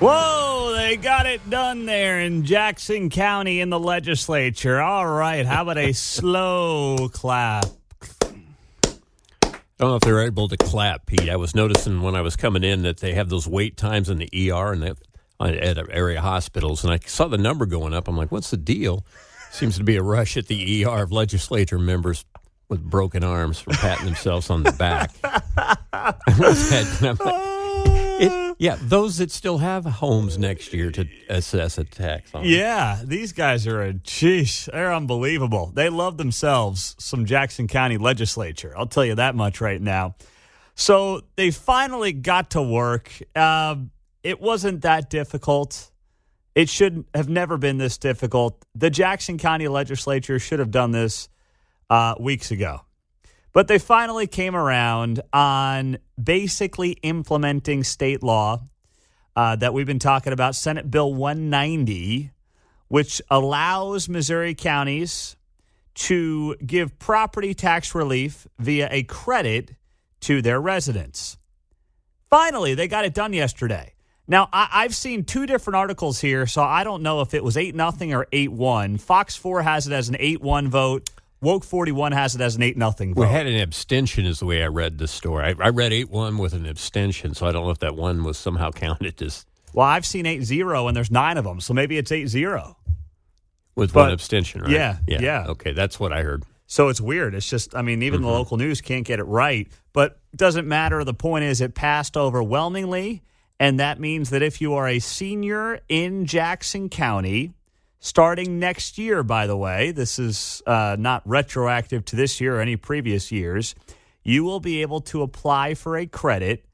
Whoa, they got it done there in Jackson County in the legislature. All right, how about a slow clap? I don't know if they're able to clap, Pete. I was noticing when I was coming in that they have those wait times in the ER and at area hospitals, and I saw the number going up. I'm like, what's the deal? Seems to be a rush at the ER of legislature members with broken arms for patting themselves on the back. Those that still have homes next year to assess a tax on. Yeah, these guys are they're unbelievable. They love themselves some Jackson County legislature. I'll tell you that much right now. So they finally got to work. It wasn't that difficult. It should have never been this difficult. The Jackson County legislature should have done this weeks ago. But they finally came around on basically implementing state law that we've been talking about, Senate Bill 190, which allows Missouri counties to give property tax relief via a credit to their residents. Finally, they got it done yesterday. Now, I've seen two different articles here, so I don't know if it was 8-0 or 8-1. Fox 4 has it as an 8-1 vote. Woke 41 has it as an 8-0 vote. We had an abstention is the way I read the story. I read 8-1 with an abstention, so I don't know if that one was somehow counted as... Well, I've seen 8-0, and there's 9 of them, so maybe it's 8-0. With one abstention, right? Yeah. Okay, that's what I heard. So it's weird. It's just, even the local news can't get it right. But it doesn't matter. The point is it passed overwhelmingly, and that means that if you are a senior in Jackson County... Starting next year, by the way, this is not retroactive to this year or any previous years, you will be able to apply for a credit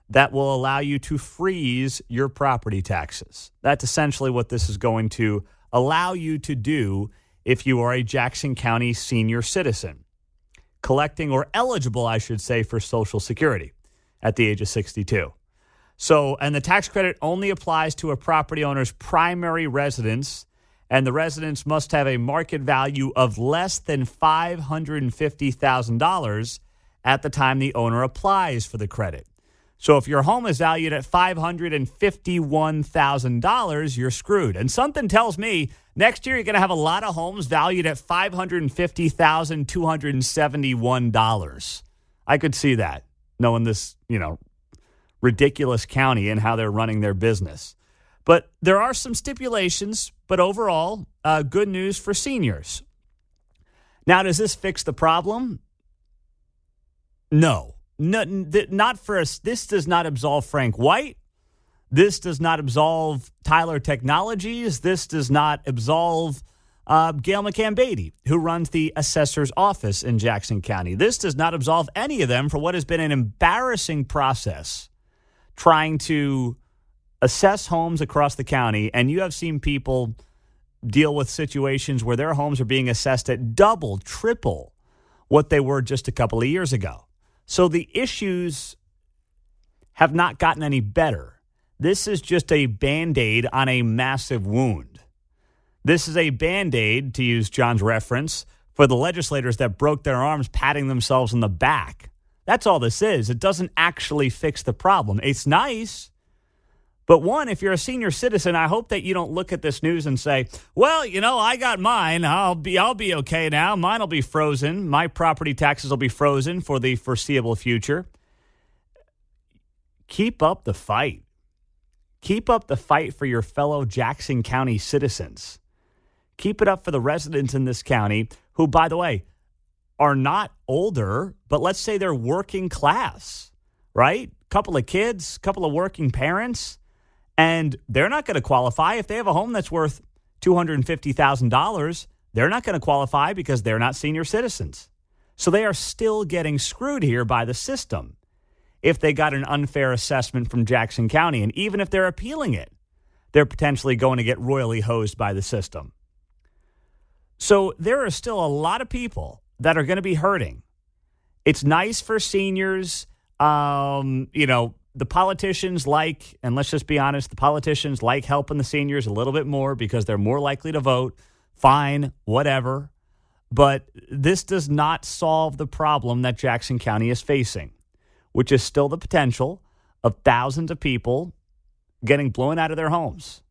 that will allow you to freeze your property taxes. That's essentially what this is going to allow you to do if you are a Jackson County senior citizen, collecting or eligible, I should say, for Social Security at the age of 62. So, and the tax credit only applies to a property owner's primary residence, and the residents must have a market value of less than $550,000 at the time the owner applies for the credit. So if your home is valued at $551,000, you're screwed. And something tells me next year you're going to have a lot of homes valued at $550,271. I could see that, knowing this, ridiculous county and how they're running their business. But there are some stipulations, but overall, good news for seniors. Now, does this fix the problem? No. Not for us. This does not absolve Frank White. This does not absolve Tyler Technologies. This does not absolve Gail McCann Beatty, who runs the assessor's office in Jackson County. This does not absolve any of them for what has been an embarrassing process trying to assess homes across the county, and you have seen people deal with situations where their homes are being assessed at double, triple what they were just a couple of years ago. So the issues have not gotten any better. This is just a Band-Aid on a massive wound. This is a Band-Aid, to use John's reference, for the legislators that broke their arms patting themselves on the back. That's all this is. It doesn't actually fix the problem. It's nice. But one, if you're a senior citizen, I hope that you don't look at this news and say, well, I got mine. I'll be okay now. Mine will be frozen. My property taxes will be frozen for the foreseeable future. Keep up the fight. Keep up the fight for your fellow Jackson County citizens. Keep it up for the residents in this county who, by the way, are not older, but let's say they're working class, right? Couple of kids, couple of working parents. And they're not going to qualify. If they have a home that's worth $250,000, they're not going to qualify because they're not senior citizens. So they are still getting screwed here by the system if they got an unfair assessment from Jackson County. And even if they're appealing it, they're potentially going to get royally hosed by the system. So there are still a lot of people that are going to be hurting. It's nice for seniors, the politicians and let's just be honest, the politicians like helping the seniors a little bit more because they're more likely to vote. Fine, whatever. But this does not solve the problem that Jackson County is facing, which is still the potential of thousands of people getting blown out of their homes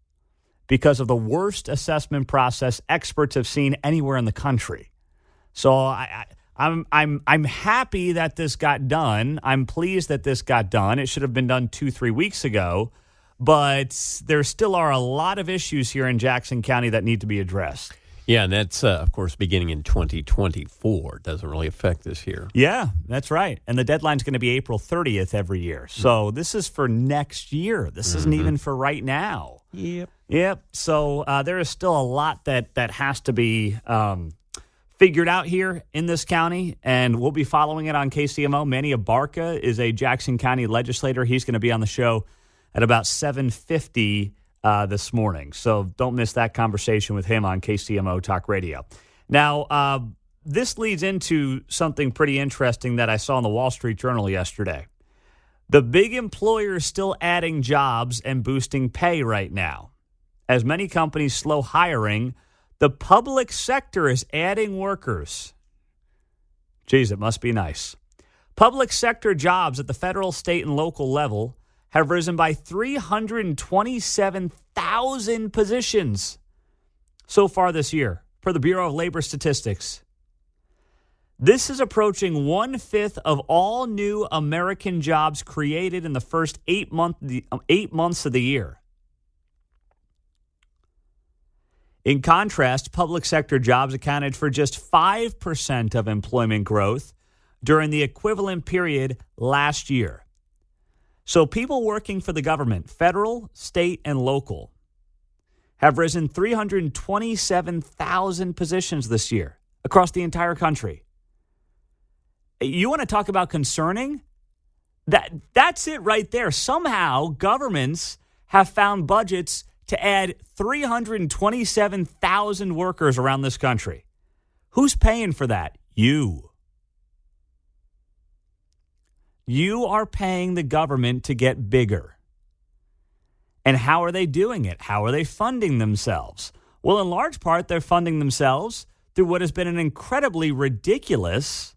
because of the worst assessment process experts have seen anywhere in the country. So I'm happy that this got done. I'm pleased that this got done. It should have been done 2-3 weeks ago, but there still are a lot of issues here in Jackson County that need to be addressed. Yeah, and that's, of course, beginning in 2024. It doesn't really affect this year. Yeah, that's right. And the deadline's going to be April 30th every year. So this is for next year. This isn't even for right now. Yep. So there is still a lot that has to be figured out here in this county, and we'll be following it on KCMO. Manny Abarca is a Jackson County legislator. He's going to be on the show at about 7:50 this morning. So don't miss that conversation with him on KCMO Talk Radio. Now, this leads into something pretty interesting that I saw in the Wall Street Journal yesterday. The big employers still adding jobs and boosting pay right now. As many companies slow hiring, the public sector is adding workers. Geez, it must be nice. Public sector jobs at the federal, state, and local level have risen by 327,000 positions so far this year, per the Bureau of Labor Statistics. This is approaching 1/5 of all new American jobs created in the first 8 months of the year. In contrast, public sector jobs accounted for just 5% of employment growth during the equivalent period last year. So people working for the government, federal, state, and local, have risen 327,000 positions this year across the entire country. You want to talk about concerning? That's it right there. Somehow governments have found budgets to add 327,000 workers around this country. Who's paying for that? You. You are paying the government to get bigger. And how are they doing it? How are they funding themselves? Well, in large part, they're funding themselves through what has been an incredibly ridiculous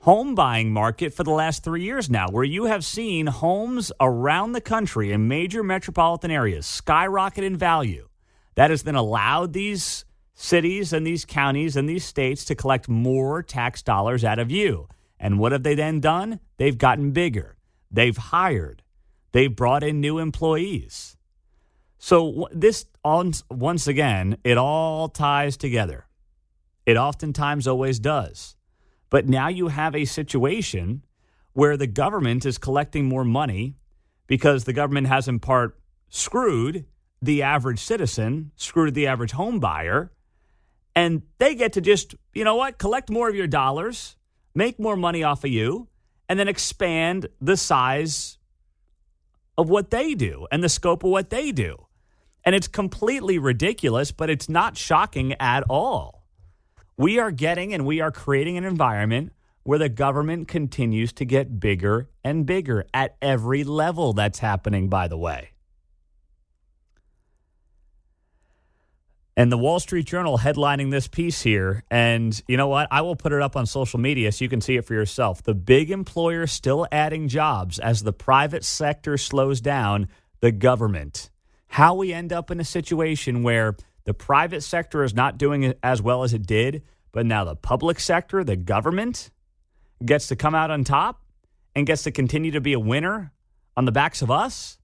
home buying market for the last 3 years now, where you have seen homes around the country in major metropolitan areas skyrocket in value. That has then allowed these cities and these counties and these states to collect more tax dollars out of you. And what have they then done? They've gotten bigger. They've hired. They've brought in new employees. So this, once again, it all ties together. It oftentimes always does. But now you have a situation where the government is collecting more money because the government has in part screwed the average citizen, screwed the average home buyer, and they get to just, you know what, collect more of your dollars, make more money off of you, and then expand the size of what they do and the scope of what they do. And it's completely ridiculous, but it's not shocking at all. We are getting and we are creating an environment where the government continues to get bigger and bigger at every level. That's happening, by the way. And the Wall Street Journal headlining this piece here. And you know what? I will put it up on social media so you can see it for yourself. The big employers still adding jobs as the private sector slows down the government. How we end up in a situation where the private sector is not doing it as well as it did, but now the public sector, the government, gets to come out on top and gets to continue to be a winner on the backs of us.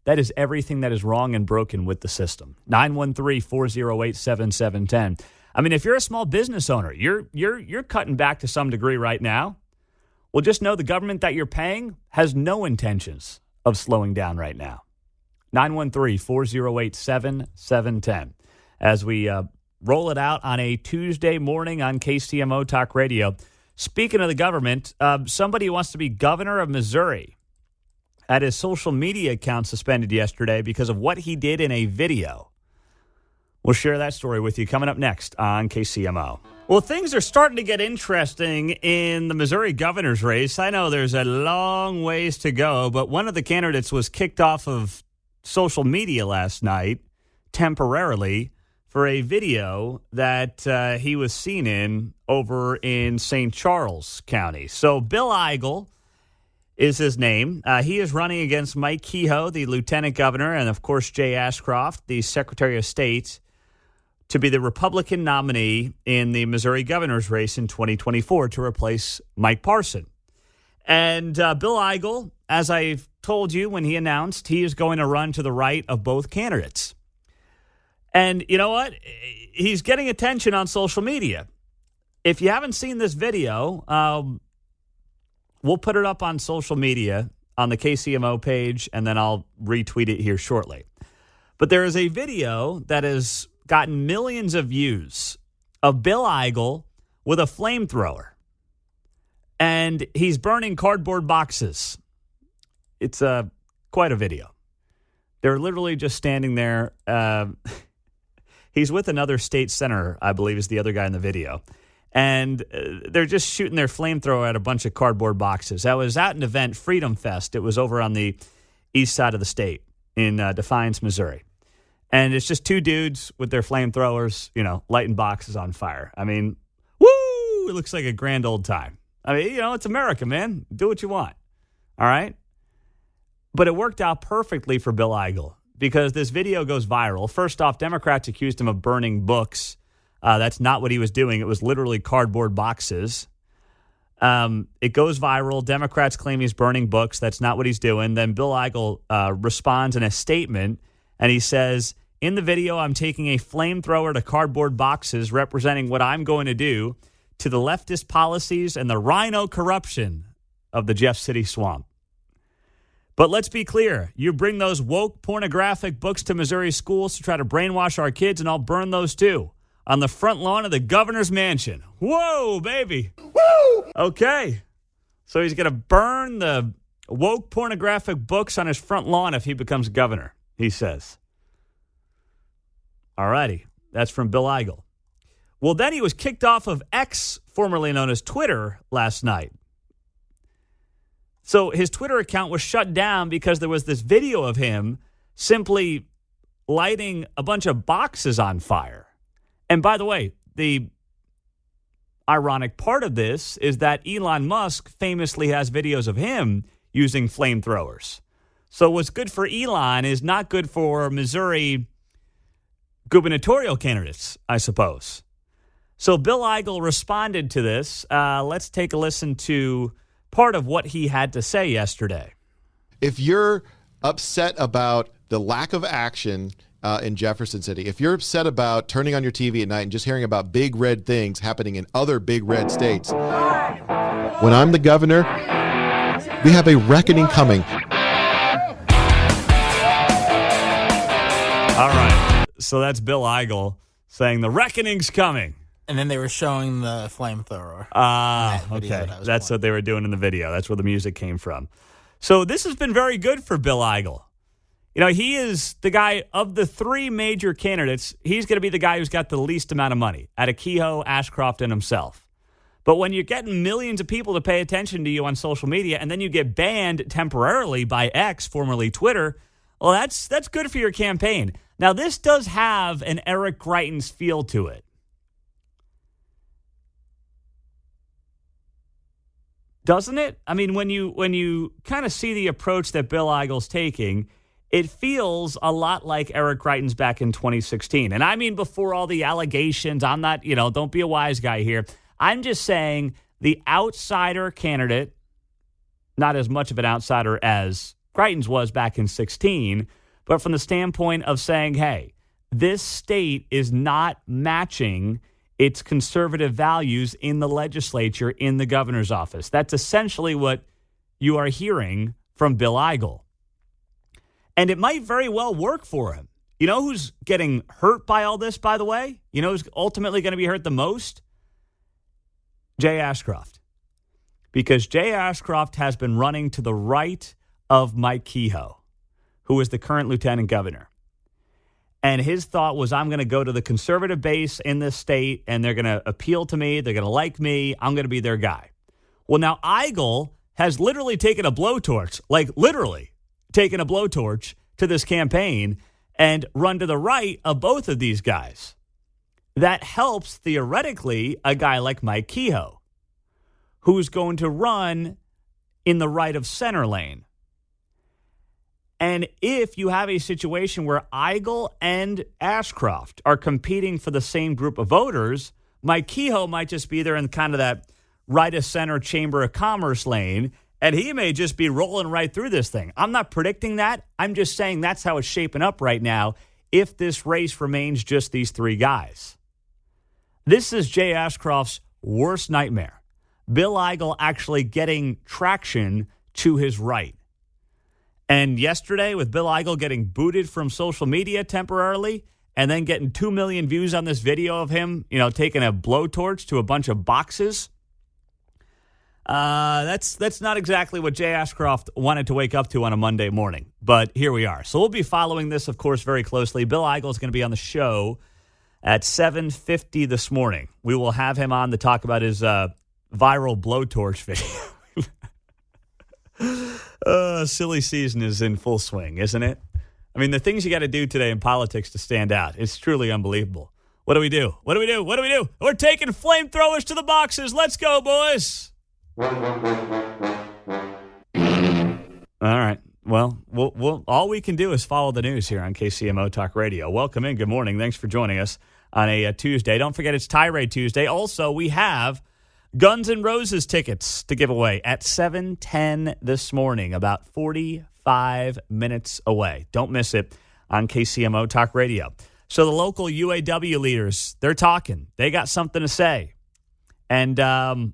That is everything that is wrong and broken with the system. 913-408-7710. I mean, if you're a small business owner, you're cutting back to some degree right now. Well, just know the government that you're paying has no intentions of slowing down right now. 913-408-7710. As we roll it out on a Tuesday morning on KCMO Talk Radio. Speaking of the government, somebody who wants to be governor of Missouri had his social media account suspended yesterday because of what he did in a video. We'll share that story with you coming up next on KCMO. Well, things are starting to get interesting in the Missouri governor's race. I know there's a long ways to go, but one of the candidates was kicked off of social media last night temporarily for a video that he was seen in over in St. Charles County. So Bill Eigel is his name. He is running against Mike Kehoe, the lieutenant governor, and, of course, Jay Ashcroft, the Secretary of State, to be the Republican nominee in the Missouri governor's race in 2024 to replace Mike Parson. And Bill Eigel, as I told you when he announced, he is going to run to the right of both candidates. And you know what? He's getting attention on social media. If you haven't seen this video, we'll put it up on social media on the KCMO page, and then I'll retweet it here shortly. But there is a video that has gotten millions of views of Bill Eigel with a flamethrower. And he's burning cardboard boxes. It's quite a video. They're literally just standing there. He's with another state senator, I believe, is the other guy in the video. And they're just shooting their flamethrower at a bunch of cardboard boxes. I was at an event, Freedom Fest. It was over on the east side of the state in Defiance, Missouri. And it's just two dudes with their flamethrowers, lighting boxes on fire. I mean, woo! It looks like a grand old time. I mean, it's America, man. Do what you want. All right? But it worked out perfectly for Bill Eigel because this video goes viral. First off, Democrats accused him of burning books. That's not what he was doing. It was literally cardboard boxes. It goes viral. Democrats claim he's burning books. That's not what he's doing. Then Bill Eigel responds in a statement, and he says, in the video, I'm taking a flamethrower to cardboard boxes representing what I'm going to do to the leftist policies and the rhino corruption of the Jeff City swamp. But let's be clear. You bring those woke pornographic books to Missouri schools to try to brainwash our kids, and I'll burn those too on the front lawn of the governor's mansion. Whoa, baby. Woo! Okay. So he's going to burn the woke pornographic books on his front lawn if he becomes governor, he says. All righty. That's from Bill Eigel. Well, then he was kicked off of X, formerly known as Twitter, last night. So his Twitter account was shut down because there was this video of him simply lighting a bunch of boxes on fire. And by the way, the ironic part of this is that Elon Musk famously has videos of him using flamethrowers. So what's good for Elon is not good for Missouri gubernatorial candidates, I suppose. So Bill Eigel responded to this. Let's take a listen to part of what he had to say yesterday. If you're upset about the lack of action in Jefferson City, if you're upset about turning on your TV at night and just hearing about big red things happening in other big red states, when I'm the governor, we have a reckoning coming. All right. So that's Bill Eigel saying the reckoning's coming. And then they were showing the flamethrower. Okay. That's what they were doing in the video. That's where the music came from. So this has been very good for Bill Eigel. He is the guy of the three major candidates. He's going to be the guy who's got the least amount of money out of Kehoe, Ashcroft, and himself. But when you're getting millions of people to pay attention to you on social media and then you get banned temporarily by X, formerly Twitter, well, that's good for your campaign. Now, this does have an Eric Greitens feel to it. Doesn't it? I mean, when you kind of see the approach that Bill Eigel's taking, it feels a lot like Eric Greitens back in 2016. And I mean, before all the allegations, I'm not, don't be a wise guy here. I'm just saying the outsider candidate, not as much of an outsider as Greitens was back in 16, but from the standpoint of saying, hey, this state is not matching its conservative values in the legislature, in the governor's office. That's essentially what you are hearing from Bill Eigel. And it might very well work for him. You know who's getting hurt by all this, by the way? You know who's ultimately going to be hurt the most? Jay Ashcroft. Because Jay Ashcroft has been running to the right of Mike Kehoe, who is the current lieutenant governor. And his thought was, I'm going to go to the conservative base in this state, and they're going to appeal to me. They're going to like me. I'm going to be their guy. Well, now Eigel has literally taken a blowtorch, like literally taken a blowtorch to this campaign and run to the right of both of these guys. That helps, theoretically, a guy like Mike Kehoe, who's going to run in the right of center lane. And if you have a situation where Eigel and Ashcroft are competing for the same group of voters, Mike Kehoe might just be there in kind of that right of center Chamber of Commerce lane, and he may just be rolling right through this thing. I'm not predicting that. I'm just saying that's how it's shaping up right now if this race remains just these three guys. This is Jay Ashcroft's worst nightmare. Bill Eigel actually getting traction to his right. And yesterday, with Bill Eigel getting booted from social media temporarily and then getting 2 million views on this video of him, taking a blowtorch to a bunch of boxes, that's not exactly what Jay Ashcroft wanted to wake up to on a Monday morning. But here we are. So we'll be following this, of course, very closely. Bill Eigel is going to be on the show at 7:50 this morning. We will have him on to talk about his viral blowtorch video. Silly season is in full swing, isn't it? I mean, the things you got to do today in politics to stand out, it's truly unbelievable. What do we do? What do we do? What do we do? We're taking flamethrowers to the boxes. Let's go, boys. All right. Well, we'll all we can do is follow the news here on KCMO Talk Radio. Welcome in. Good morning. Thanks for joining us on a Tuesday. Don't forget it's Tirade Tuesday. Also, we have Guns N' Roses tickets to give away at 7:10 this morning, about 45 minutes away. Don't miss it on KCMO Talk Radio. So the local UAW leaders, they're talking. They got something to say. And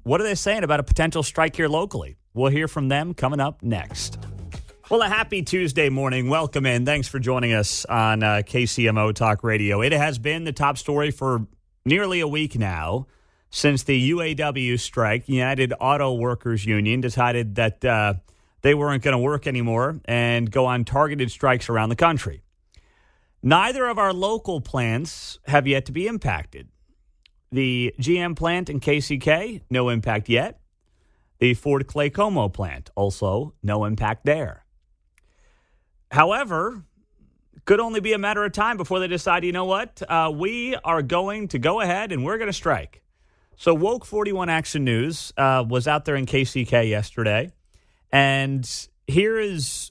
what are they saying about a potential strike here locally? We'll hear from them coming up next. Well, a happy Tuesday morning. Welcome in. Thanks for joining us on KCMO Talk Radio. It has been the top story for nearly a week now since the UAW strike. United Auto Workers Union decided that they weren't going to work anymore and go on targeted strikes around the country. Neither of our local plants have yet to be impacted. The GM plant in KCK, no impact yet. The Ford Clay-Como plant, also no impact there. However, could only be a matter of time before they decide, you know what, we are going to go ahead and we're going to strike. So Woke 41 Action News was out there in KCK yesterday, and here is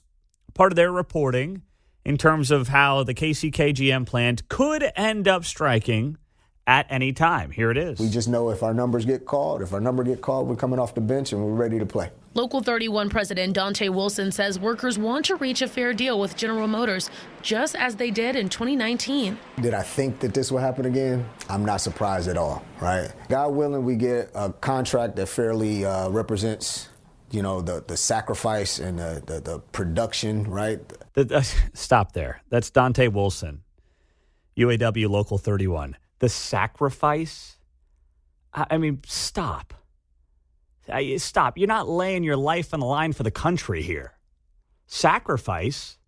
part of their reporting in terms of how the KCK GM plant could end up striking at any time. Here it is. We just know if our numbers get called, we're coming off the bench and we're ready to play. Local 31 President Dante Wilson says workers want to reach a fair deal with General Motors, just as they did in 2019. Did I think that this will happen again? I'm not surprised at all, right? God willing, we get a contract that fairly represents, the sacrifice and the production, right? Stop there. That's Dante Wilson, UAW Local 31. The sacrifice? I mean, stop. Stop. You're not laying your life on the line for the country here. Sacrifice,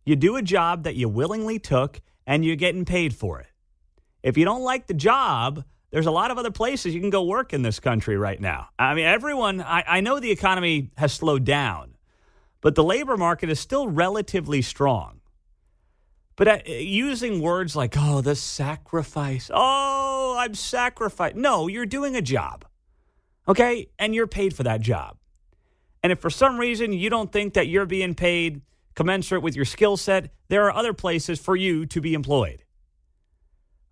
you do a job that you willingly took and you're getting paid for it. If you don't like the job, there's a lot of other places you can go work in this country right now. I mean, I know the economy has slowed down, but the labor market is still relatively strong. But using words like, the sacrifice, I'm sacrificed. No, you're doing a job. Okay, and you're paid for that job. And if for some reason you don't think that you're being paid commensurate with your skill set, there are other places for you to be employed.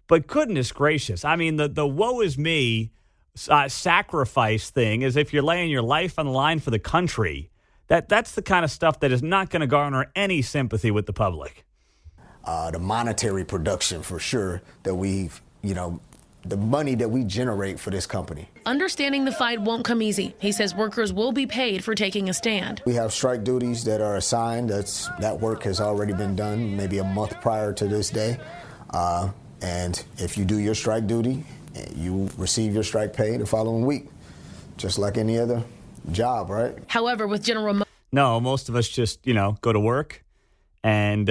But goodness gracious, I mean, the woe is me sacrifice thing is if you're laying your life on the line for the country, that's the kind of stuff that is not going to garner any sympathy with the public. The monetary production for sure that we've, the money that we generate for this company. Understanding the fight won't come easy. He says workers will be paid for taking a stand. We have strike duties that are assigned. That work has already been done maybe a month prior to this day. And if you do your strike duty, you receive your strike pay the following week, just like any other job, right? However, with General No, most of us just, go to work. And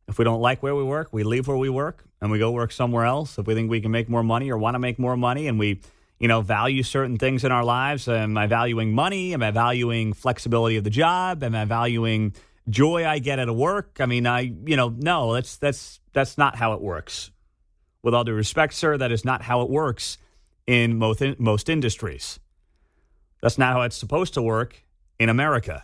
if we don't like where we work, we leave where we work and we go work somewhere else. If we think we can make more money or want to make more money and we, value certain things in our lives. Am I valuing money? Am I valuing flexibility of the job? Am I valuing joy I get out of work? I mean, no, that's not how it works. With all due respect, sir, that is not how it works in most industries. That's not how it's supposed to work in America.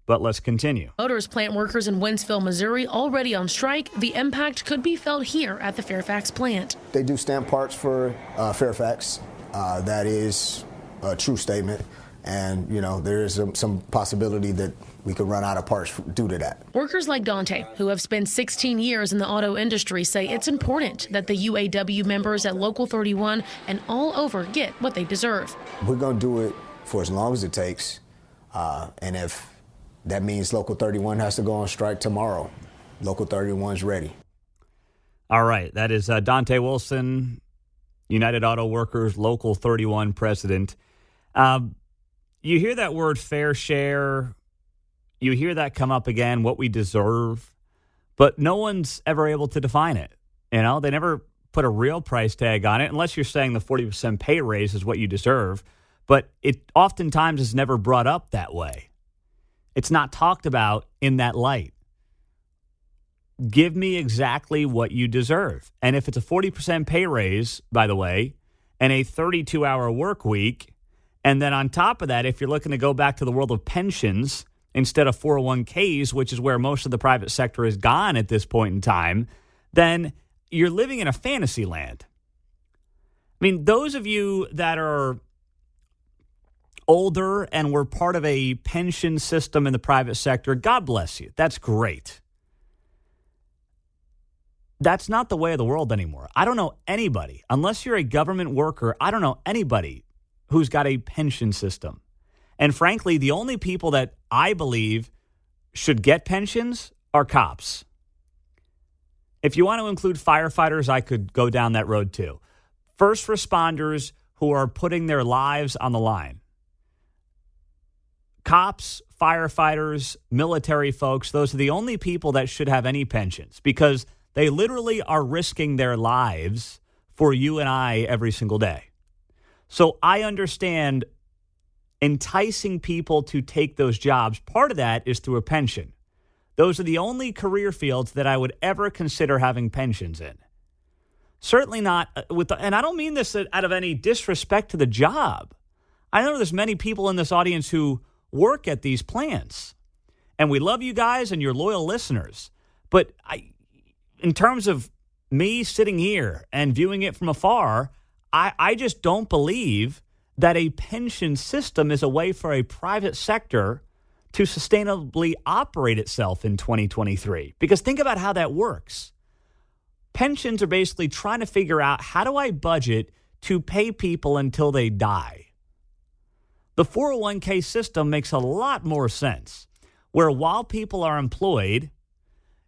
But let's continue. Motors plant workers in Wentzville, Missouri, already on strike. The impact could be felt here at the Fairfax plant. They do stamp parts for Fairfax. That is a true statement. And, there is some possibility that we could run out of parts due to that. Workers like Dante, who have spent 16 years in the auto industry, say it's important that the UAW members at Local 31 and all over get what they deserve. We're going to do it for as long as it takes. And if that means Local 31 has to go on strike tomorrow, Local 31's ready. All right. That is Dante Wilson, United Auto Workers, Local 31 president. You hear that word fair share. You hear that come up again, what we deserve. But no one's ever able to define it. They never put a real price tag on it, unless you're saying the 40% pay raise is what you deserve. But it oftentimes is never brought up that way. It's not talked about in that light. Give me exactly what you deserve. And if it's a 40% pay raise, by the way, and a 32-hour work week, and then on top of that, if you're looking to go back to the world of pensions instead of 401ks, which is where most of the private sector has gone at this point in time, then you're living in a fantasy land. I mean, those of you that are older and were part of a pension system in the private sector, God bless you. That's great. That's not the way of the world anymore. I don't know anybody, unless you're a government worker, I don't know anybody who's got a pension system. And frankly, the only people that I believe should get pensions are cops. If you want to include firefighters, I could go down that road too. First responders who are putting their lives on the line. Cops, firefighters, military folks, those are the only people that should have any pensions because they literally are risking their lives for you and I every single day. So I understand enticing people to take those jobs. Part of that is through a pension. Those are the only career fields that I would ever consider having pensions in. Certainly not and I don't mean this out of any disrespect to the job. I know there's many people in this audience who work at these plants. And we love you guys and you're loyal listeners. But in terms of me sitting here and viewing it from afar, I just don't believe that a pension system is a way for a private sector to sustainably operate itself in 2023. Because think about how that works. Pensions are basically trying to figure out, how do I budget to pay people until they die? The 401k system makes a lot more sense, where while people are employed,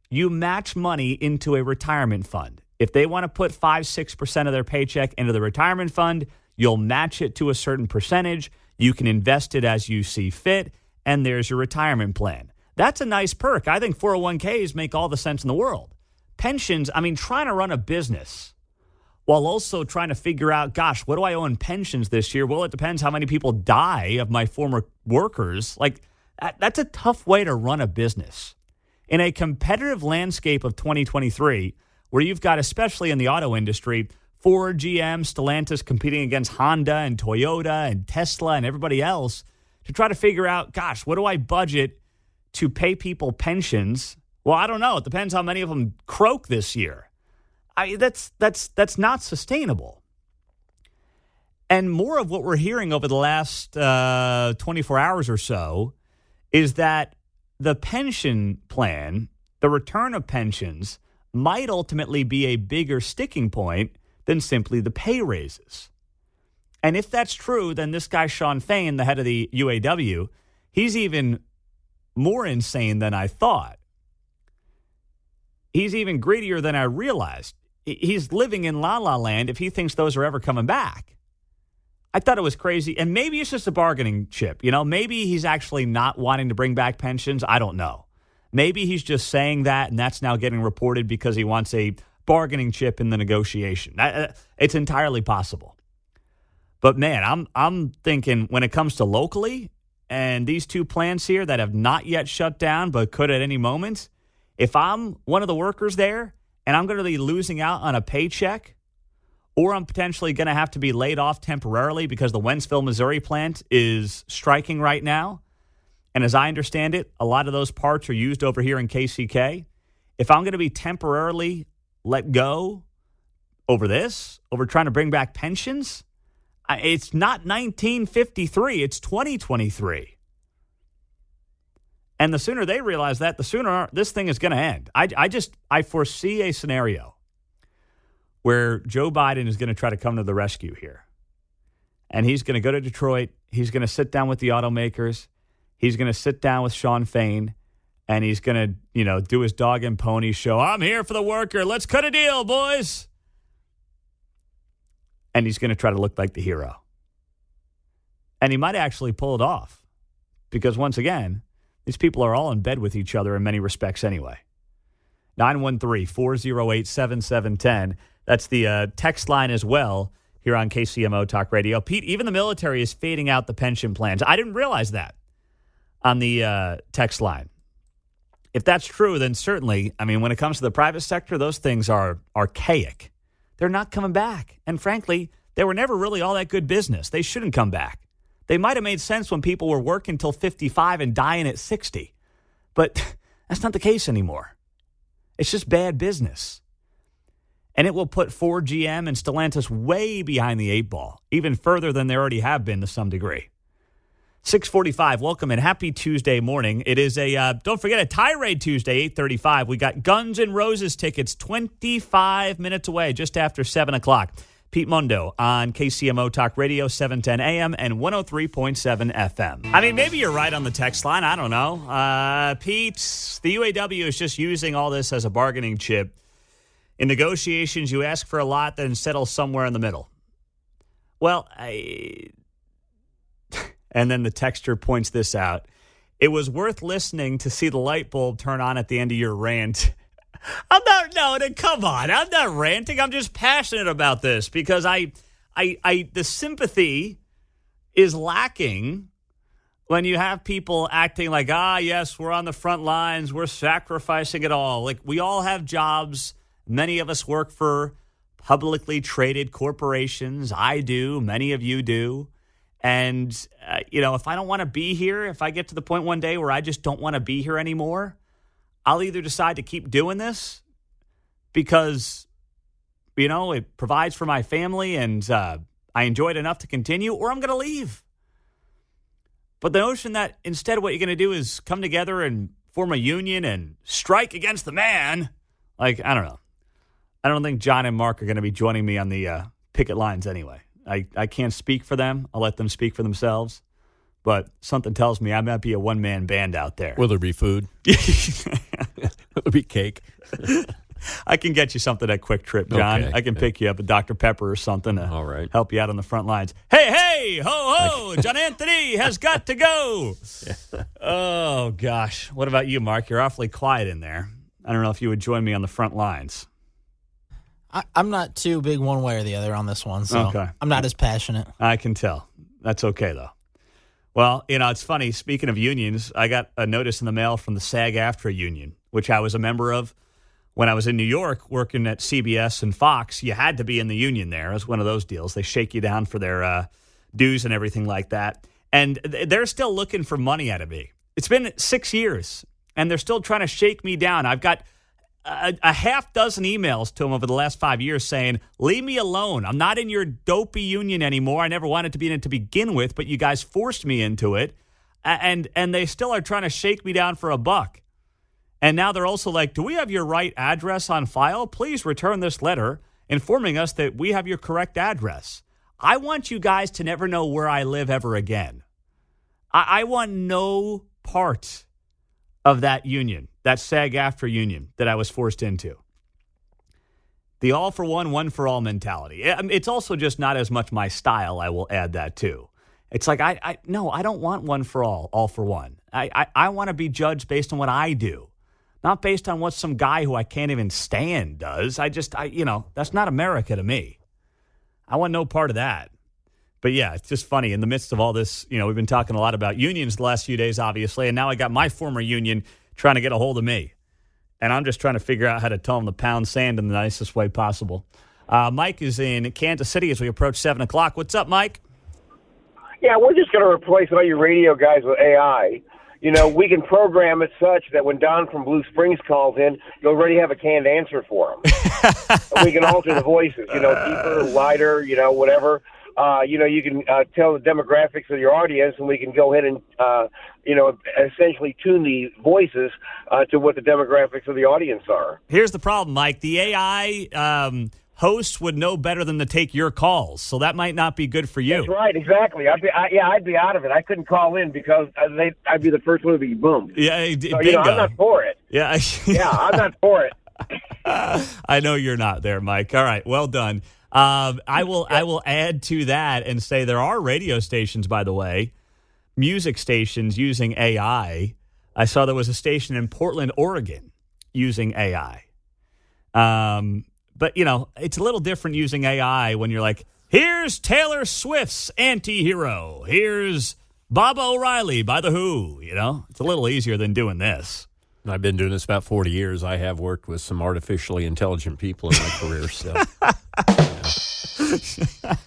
you match money into a retirement fund. If they want to put 5-6% of their paycheck into the retirement fund, you'll match it to a certain percentage. You can invest it as you see fit, and there's your retirement plan. That's a nice perk. I think 401ks make all the sense in the world. Pensions, trying to run a business while also trying to figure out, gosh, what do I owe in pensions this year? Well, it depends how many people die of my former workers. That's a tough way to run a business. In a competitive landscape of 2023, where you've got, especially in the auto industry, Ford, GM, Stellantis competing against Honda and Toyota and Tesla and everybody else to try to figure out, gosh, what do I budget to pay people pensions? Well, I don't know. It depends how many of them croak this year. That's not sustainable. And more of what we're hearing over the last 24 hours or so is that the pension plan, the return of pensions, might ultimately be a bigger sticking point than simply the pay raises. And if that's true, then this guy, Shawn Fain, the head of the UAW, he's even more insane than I thought. He's even greedier than I realized. He's living in la-la land if he thinks those are ever coming back. I thought it was crazy. And maybe it's just a bargaining chip. Maybe he's actually not wanting to bring back pensions. I don't know. Maybe he's just saying that, and that's now getting reported because he wants a bargaining chip in the negotiation. It's entirely possible. But, man, I'm thinking when it comes to locally and these two plants here that have not yet shut down but could at any moment, if I'm one of the workers there and I'm going to be losing out on a paycheck, or I'm potentially going to have to be laid off temporarily because the Wentzville, Missouri plant is striking right now, and as I understand it, a lot of those parts are used over here in KCK. If I'm going to be temporarily let go over this, over trying to bring back pensions, it's not 1953, it's 2023. And the sooner they realize that, the sooner this thing is going to end. I foresee a scenario where Joe Biden is going to try to come to the rescue here. And he's going to go to Detroit. He's going to sit down with the automakers. He's going to sit down with Sean Fain. And he's going to, do his dog and pony show. I'm here for the worker. Let's cut a deal, boys. And he's going to try to look like the hero. And he might actually pull it off. Because once again, these people are all in bed with each other in many respects anyway. 913-408-7710. That's the text line as well here on KCMO Talk Radio. Pete, even the military is fading out the pension plans. I didn't realize that on the text line. If that's true, then certainly, when it comes to the private sector, those things are archaic. They're not coming back. And frankly, they were never really all that good business. They shouldn't come back. They might have made sense when people were working till 55 and dying at 60. But that's not the case anymore. It's just bad business. And it will put Ford, GM, and Stellantis way behind the 8 ball, even further than they already have been to some degree. 6:45, welcome and happy Tuesday morning. It is don't forget, a Tirade Tuesday, 8:35. We got Guns N' Roses tickets 25 minutes away, just after 7 o'clock. Pete Mundo on KCMO Talk Radio, 710 AM and 103.7 FM. Maybe you're right on the text line. I don't know. Pete, the UAW is just using all this as a bargaining chip. In negotiations, you ask for a lot, then settle somewhere in the middle. Well, and then the texter points this out. It was worth listening to see the light bulb turn on at the end of your rant. Come on. I'm not ranting. I'm just passionate about this because the sympathy is lacking when you have people acting like, yes, we're on the front lines. We're sacrificing it all. Like, we all have jobs. Many of us work for publicly traded corporations. I do. Many of you do. And, if I don't want to be here, if I get to the point one day where I just don't want to be here anymore, I'll either decide to keep doing this because, it provides for my family and I enjoy it enough to continue, or I'm going to leave. But the notion that instead what you're going to do is come together and form a union and strike against the man, I don't know. I don't think John and Mark are going to be joining me on the picket lines anyway. I can't speak for them. I'll let them speak for themselves. But something tells me I might be a one-man band out there. Will there be food? Will there be cake? I can get you something at Quick Trip, John. Okay. I can pick you up a Dr. Pepper or something to All right. help you out on the front lines. Hey, ho, ho, John Anthony has got to go. Oh, gosh. What about you, Mark? You're awfully quiet in there. I don't know if you would join me on the front lines. I'm not too big one way or the other on this one, so Okay. I'm not as passionate. I can tell. That's okay, though. Well, it's funny. Speaking of unions, I got a notice in the mail from the SAG-AFTRA union, which I was a member of when I was in New York working at CBS and Fox. You had to be in the union there. It was one of those deals. They shake you down for their dues and everything like that. And they're still looking for money out of me. It's been 6 years, and they're still trying to shake me down. I've got a half dozen emails to them over the last 5 years saying, leave me alone. I'm not in your dopey union anymore. I never wanted to be in it to begin with, but you guys forced me into it. And they still are trying to shake me down for a buck. And now they're also like, do we have your right address on file? Please return this letter informing us that we have your correct address. I want you guys to never know where I live ever again. I want no part of that union, that SAG-AFTRA union that I was forced into. The all for one, one for all mentality. It's also just not as much my style, I will add that too. It's like, no, I don't want one for all for one. I want to be judged based on what I do, not based on what some guy who I can't even stand does. That's not America to me. I want no part of that. But yeah, it's just funny. In the midst of all this, we've been talking a lot about unions the last few days, obviously, and now I got my former union trying to get a hold of me. And I'm just trying to figure out how to tell them to pound sand in the nicest way possible. Mike is in Kansas City as we approach 7 o'clock. What's up, Mike? Yeah, we're just going to replace all you radio guys with AI. we can program it such that when Don from Blue Springs calls in, you already have a canned answer for him. We can alter the voices, deeper, lighter, whatever. You can tell the demographics of your audience, and we can go ahead and, essentially tune the voices to what the demographics of the audience are. Here's the problem, Mike. The AI hosts would know better than to take your calls, so that might not be good for you. That's right, exactly. I'd be out of it. I couldn't call in because I'd be the first one to be boomed. Yeah, so, bingo. I'm not for it. Yeah, yeah, I'm not for it. I know you're not there, Mike. All right, well done. I will add to that and say there are radio stations, by the way, music stations using AI. I saw there was a station in Portland, Oregon, using AI. But, it's a little different using AI when you're like, here's Taylor Swift's anti-hero. Here's Bob O'Reilly by The Who. It's a little easier than doing this. I've been doing this about 40 years. I have worked with some artificially intelligent people in my career, so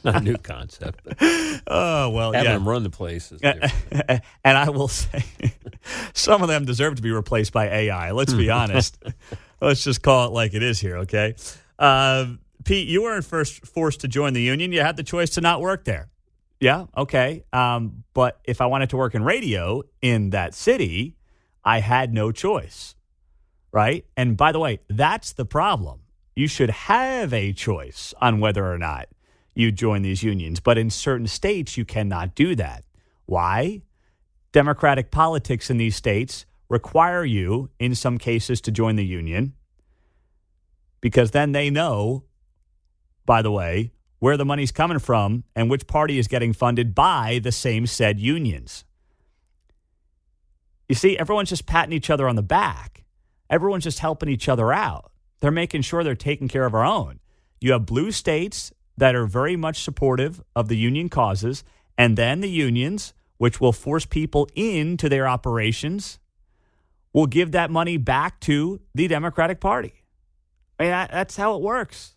not a new concept. But having them run the place is different. And I will say, some of them deserve to be replaced by AI. Let's be honest. Let's just call it like it is here, okay? Pete, you weren't first forced to join the union. You had the choice to not work there. Yeah, okay. But if I wanted to work in radio in that city, I had no choice, right? And by the way, that's the problem. You should have a choice on whether or not you join these unions. But in certain states, you cannot do that. Why? Democratic politics in these states require you, in some cases, to join the union because then they know, by the way, where the money's coming from and which party is getting funded by the same said unions. You see, everyone's just patting each other on the back. Everyone's just helping each other out. They're making sure they're taking care of our own. You have blue states that are very much supportive of the union causes, and then the unions, which will force people into their operations, will give that money back to the Democratic Party. I mean, that's how it works.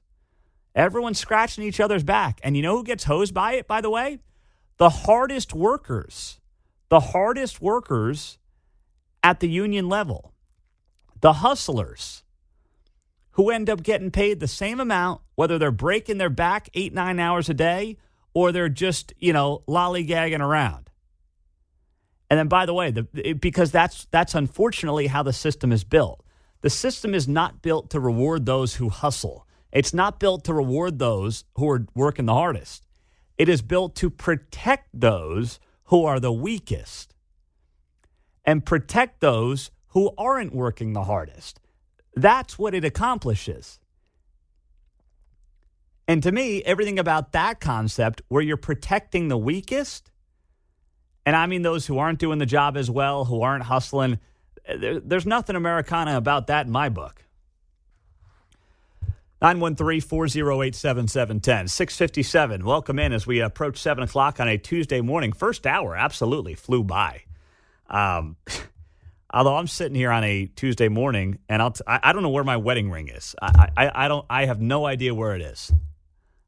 Everyone's scratching each other's back. And you know who gets hosed by it, by the way? The hardest workers. The hardest workers at the union level. The hustlers who end up getting paid the same amount, whether they're breaking their back 8-9 hours a day or they're just, lollygagging around. And then, by the way, because that's unfortunately how the system is built. The system is not built to reward those who hustle. It's not built to reward those who are working the hardest. It is built to protect those who are the weakest and protect those who aren't working the hardest. That's what it accomplishes. And to me, everything about that concept where you're protecting the weakest, and I mean those who aren't doing the job as well, who aren't hustling, there's nothing Americana about that in my book. 913-408-7710. 657. Welcome in as we approach 7 o'clock on a Tuesday morning. First hour absolutely flew by. Although I'm sitting here on a Tuesday morning, and I don't know where my wedding ring is. I have no idea where it is.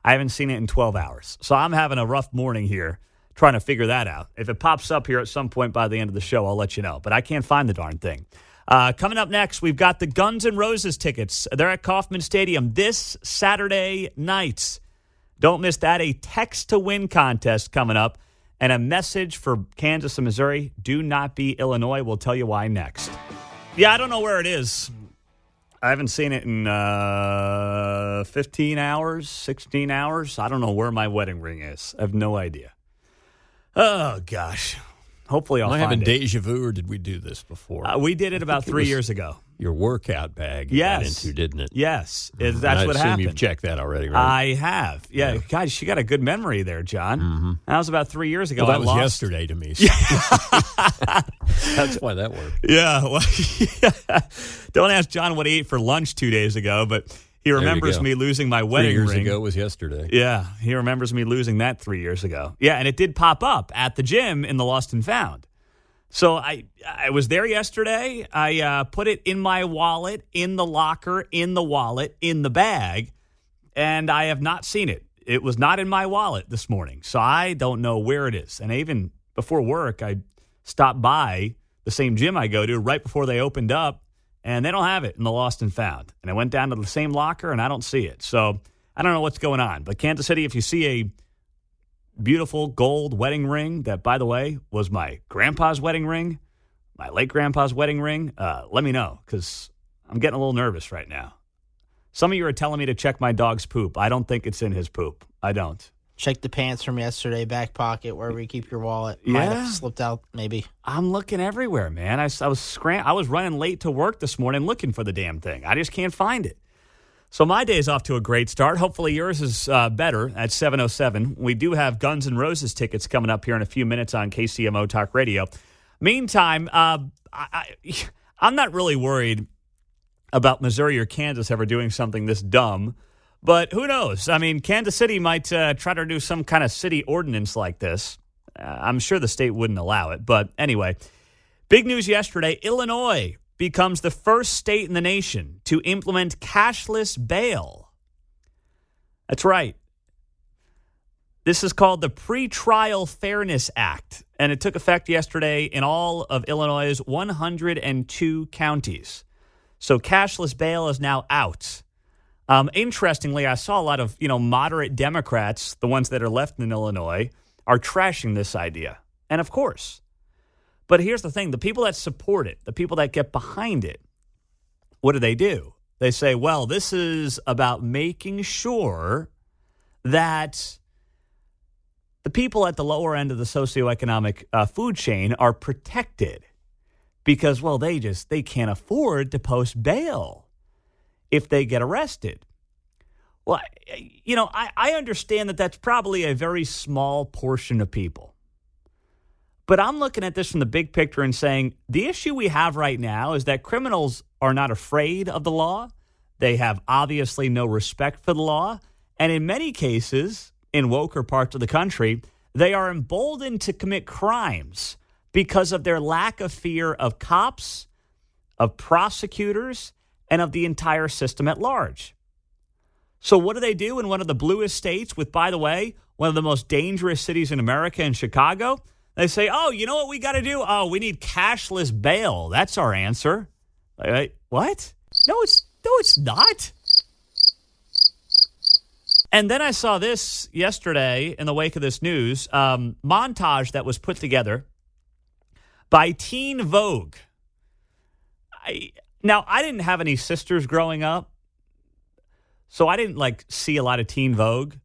I haven't seen it in 12 hours. So I'm having a rough morning here trying to figure that out. If it pops up here at some point by the end of the show, I'll let you know. But I can't find the darn thing. Coming up next, we've got the Guns N' Roses tickets. They're at Kauffman Stadium this Saturday night. Don't miss that. A text-to-win contest coming up. And a message for Kansas and Missouri. Do not be Illinois. We'll tell you why next. Yeah, I don't know where it is. I haven't seen it in 15 hours, 16 hours. I don't know where my wedding ring is. I have no idea. Oh, gosh. Hopefully I'll find it. Am I having deja vu, or did we do this before? We did it about 3 years ago. Your workout bag you got into, didn't it? Yes. Mm-hmm. That's what happened. I assume you've checked that already, right? I have. Yeah. God, you got a good memory there, John. Mm-hmm. That was about 3 years ago. Well, that was yesterday to me. So. That's why that worked. Yeah. Well, don't ask John what he ate for lunch 2 days ago, but he remembers me losing my wedding ring. 3 years ago was yesterday. Yeah. He remembers me losing that 3 years ago. Yeah, and it did pop up at the gym in the Lost and Found. So I was there yesterday. I put it in my wallet, in the locker, in the wallet, in the bag, and I have not seen it. It was not in my wallet this morning, so I don't know where it is. And even before work, I stopped by the same gym I go to, right before they opened up, and they don't have it in the lost and found. And I went down to the same locker, and I don't see it. So I don't know what's going on. But Kansas City, if you see a beautiful gold wedding ring that, by the way, was my grandpa's wedding ring, my late grandpa's wedding ring, let me know, because I'm getting a little nervous right now. Some of you are telling me to check my dog's poop. I don't think it's in his poop. I don't. Check the pants from yesterday, back pocket, wherever you keep your wallet. Might have slipped out, maybe. I'm looking everywhere, man. I was running late to work this morning looking for the damn thing. I just can't find it. So my day is off to a great start. Hopefully yours is better at 7:07. We do have Guns N' Roses tickets coming up here in a few minutes on KCMO Talk Radio. Meantime, I'm not really worried about Missouri or Kansas ever doing something this dumb. But who knows? I mean, Kansas City might try to do some kind of city ordinance like this. I'm sure the state wouldn't allow it. But anyway, big news yesterday. Illinois becomes the first state in the nation to implement cashless bail. That's right. This is called the Pretrial Fairness Act, and it took effect yesterday in all of Illinois' 102 counties. So cashless bail is now out. Interestingly, I saw a lot of, moderate Democrats, the ones that are left in Illinois, are trashing this idea. And of course. But here's the thing. The people that support it, the people that get behind it, what do? They say, well, this is about making sure that the people at the lower end of the socioeconomic food chain are protected because, well, they can't afford to post bail if they get arrested. Well, I understand that that's probably a very small portion of people. But I'm looking at this from the big picture and saying the issue we have right now is that criminals are not afraid of the law. They have obviously no respect for the law. And in many cases, in woker parts of the country, they are emboldened to commit crimes because of their lack of fear of cops, of prosecutors, and of the entire system at large. So what do they do in one of the bluest states with, by the way, one of the most dangerous cities in America, in Chicago? They say, oh, you know what we got to do? Oh, we need cashless bail. That's our answer. What? No, it's not. And then I saw this yesterday in the wake of this news, montage that was put together by Teen Vogue. Now, I didn't have any sisters growing up, so I didn't see a lot of Teen Vogue.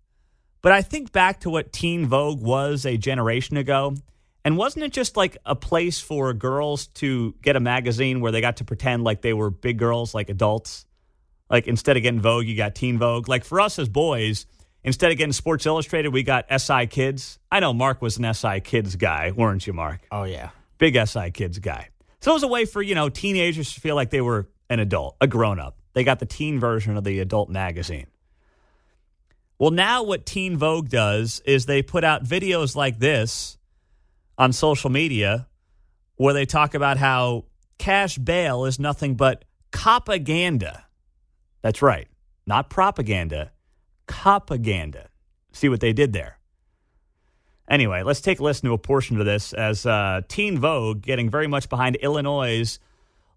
But I think back to what Teen Vogue was a generation ago. And wasn't it just a place for girls to get a magazine where they got to pretend like they were big girls, like adults? Instead of getting Vogue, you got Teen Vogue. For us as boys, instead of getting Sports Illustrated, we got SI Kids. I know Mark was an SI Kids guy, weren't you, Mark? Oh, yeah. Big SI Kids guy. So it was a way for, teenagers to feel like they were an adult, a grown-up. They got the teen version of the adult magazine. Well, now what Teen Vogue does is they put out videos like this on social media where they talk about how cash bail is nothing but copaganda. That's right. Not propaganda, copaganda. See what they did there. Anyway, let's take a listen to a portion of this as Teen Vogue getting very much behind Illinois'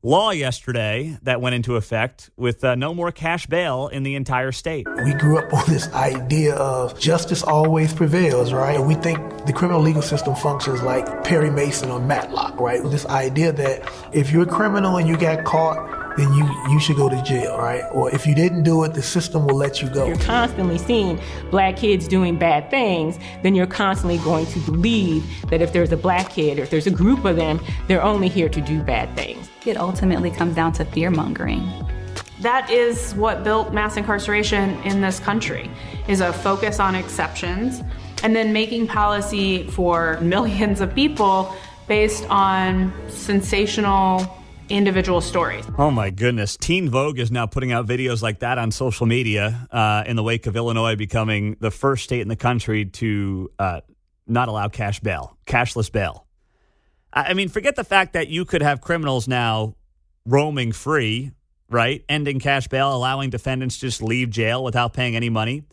law yesterday that went into effect with no more cash bail in the entire state. We grew up on this idea of justice always prevails, right? And we think the criminal legal system functions like Perry Mason or Matlock, right? This idea that if you're a criminal and you got caught, then you should go to jail, right? Or if you didn't do it, the system will let you go. You're constantly seeing black kids doing bad things, then you're constantly going to believe that if there's a black kid or if there's a group of them, they're only here to do bad things. It ultimately comes down to fear-mongering. That is what built mass incarceration in this country, is a focus on exceptions and then making policy for millions of people based on sensational individual stories. Oh my goodness. Teen Vogue is now putting out videos like that on social media in the wake of Illinois becoming the first state in the country to not allow cashless bail. I mean, forget the fact that you could have criminals now roaming free, right? Ending cash bail, allowing defendants to just leave jail without paying any money.